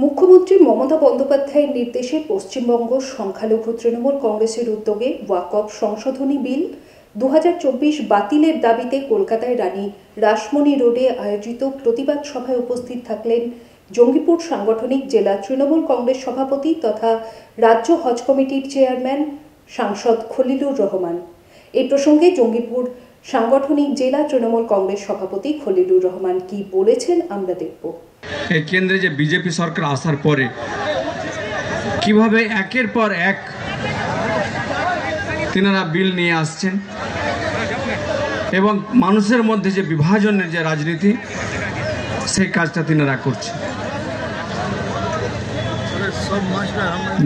মুখ্যমন্ত্রী মমতা বন্দ্যোপাধ্যায়ের নির্দেশে পশ্চিমবঙ্গ সংখ্যালঘু তৃণমূল কংগ্রেসের উদ্যোগে ওয়াকফ সংশোধনী বিল 2024 বাতিলের দাবিতে কলকাতায় রানী রাসমণি রোডে আয়োজিত প্রতিবাদ সভায় উপস্থিত থাকলেন জঙ্গিপুর সাংগঠনিক জেলা তৃণমূল কংগ্রেস সভাপতি তথা রাজ্য হজ কমিটির চেয়ারম্যান সাংসদ খলিলুর রহমান। এই প্রসঙ্গে জঙ্গিপুর সাংগঠনিক জেলা তৃণমূল কংগ্রেস সভাপতি খলিলুর রহমান কি বলেছেন আমরা দেখব। এই কেন্দ্রে যে বিজেপি সরকার আসার পরে কিভাবে একের পর এক তিনারা বিল নিয়ে আসছেন এবং মানুষের মধ্যে যে বিভাজনের যে রাজনীতি সেই কাজটা তিনারা করছেন।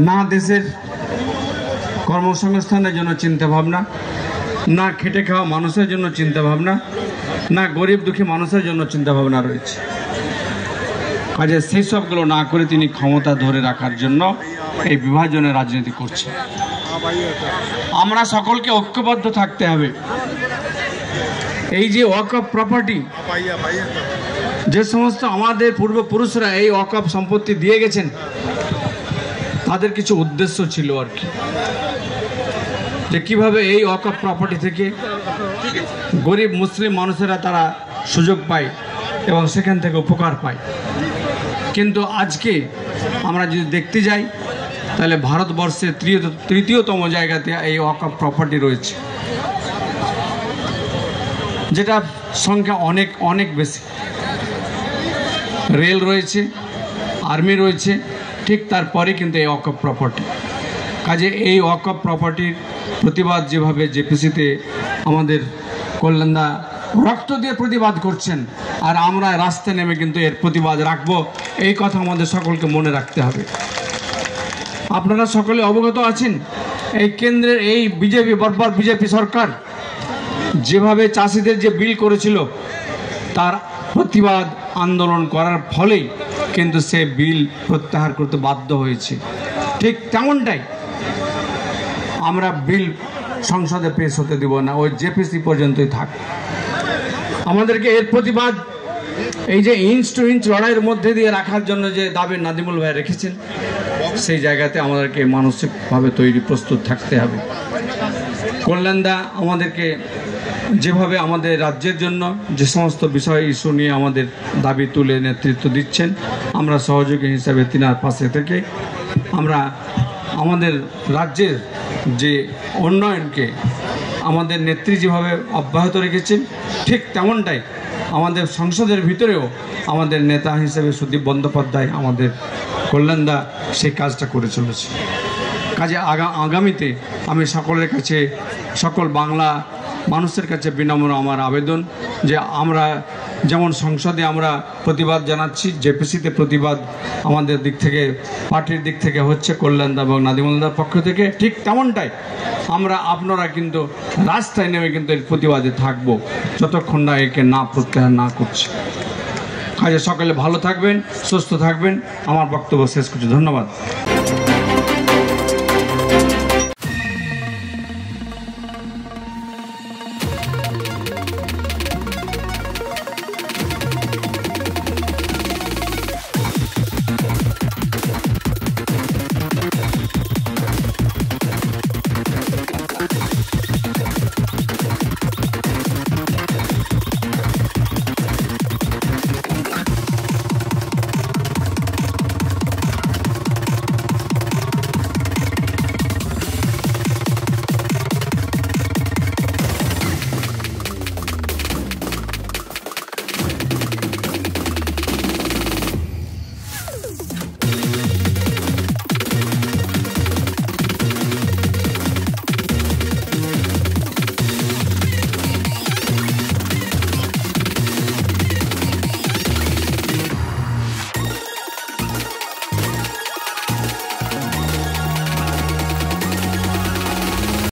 না দেশের কর্মসংস্থানের জন্য চিন্তা ভাবনা, না খেটে খাওয়া মানুষের জন্য চিন্তা ভাবনা, না গরিব দুঃখী মানুষের জন্য চিন্তা ভাবনা রয়েছে। কাজে সেই সবগুলো না করে তিনি ক্ষমতা ধরে রাখার জন্য এই বিভাজনের রাজনীতি করছে। আমরা সকলকে ঐক্যবদ্ধ থাকতে হবে। এই যে ওয়াকফ প্রপার্টি, যে সমস্ত আমাদের পূর্বপুরুষরা এই ওয়াকফ সম্পত্তি দিয়ে গেছেন, তাদের কিছু উদ্দেশ্য ছিল আর কি, যে কিভাবে এই ওয়াকফ প্রপার্টি থেকে গরিব মুসলিম মানুষেরা তারা সুযোগ পায় এবং সেখান থেকে উপকার পায়। কিন্তু আজকে আমরা যদি দেখতে যাই তাহলে ভারতবর্ষের তৃতীয়তম জায়গাতে এই ওয়াকফ প্রপার্টি রয়েছে, যেটা সংখ্যা অনেক অনেক বেশি। রেল রয়েছে, আর্মি রয়েছে, ঠিক তারপরে কিন্তু এই ওয়াকফ প্রপার্টি। কাজে এই ওয়াকফ প্রপার্টির প্রতিবাদ যেভাবে জেপিসিতে আমাদের কল্যাণদা রক্ত দিয়ে প্রতিবাদ করছেন, আর আমরা রাস্তায় নেমে কিন্তু এর প্রতিবাদ রাখবো, এই কথা আমাদের সকলকে মনে রাখতে হবে। আপনারা সকলে অবগত আছেন, এই কেন্দ্রের এই বর্বর বিজেপি সরকার যেভাবে চাষিদের যে বিল করেছিল, তার প্রতিবাদ আন্দোলন করার ফলেই কিন্তু সে বিল প্রত্যাহার করতে বাধ্য হয়েছে। ঠিক তেমনটাই আমরা বিল সংসদে পেশ হতে দেব না, ওই জেপিসি পর্যন্তই থাক। আমাদেরকে এর প্রতিবাদ এই যে ইঞ্চ টু ইঞ্চ লড়াইয়ের মধ্যে দিয়ে রাখার জন্য যে দাবি নাদিমুল ভাই রেখেছেন, সেই জায়গাতে আমাদেরকে মানসিকভাবে প্রস্তুত থাকতে হবে। কল্যাণদা আমাদেরকে যেভাবে আমাদের রাজ্যের জন্য যে সমস্ত বিষয় ইস্যু নিয়ে আমাদের দাবি তুলে নেতৃত্ব দিচ্ছেন, আমরা সহযোগী হিসাবে তিনার পাশে থেকে আমরা আমাদের রাজ্যের যে উন্নয়নকে আমাদের নেত্রী যেভাবে অব্যাহত রেখেছেন, ঠিক তেমনটাই আমাদের সংসদের ভিতরেও আমাদের নেতা হিসেবে সুদীপ বন্দ্যোপাধ্যায়, আমাদের কল্যাণদা সেই কাজটা করে চলেছে। কাজে আগামীতে আমি সকলের কাছে, সকল বাংলা মানুষের কাছে বিনম্র আমার আবেদন, যে আমরা যেমন সংসদে আমরা প্রতিবাদ জানাচ্ছি, জেপিসিতে প্রতিবাদ আমাদের দিক থেকে, পার্টির দিক থেকে হচ্ছে, কল্যাণদা এবং নাদিমুলদার পক্ষ থেকে, ঠিক তেমনটাই আপনারা কিন্তু রাস্তায় নেমে কিন্তু এর প্রতিবাদে থাকবো, যতক্ষণ না একে না প্রত্যাহার না করছে। কাজে সকলে ভালো থাকবেন, সুস্থ থাকবেন। আমার বক্তব্য শেষ করছি। ধন্যবাদ।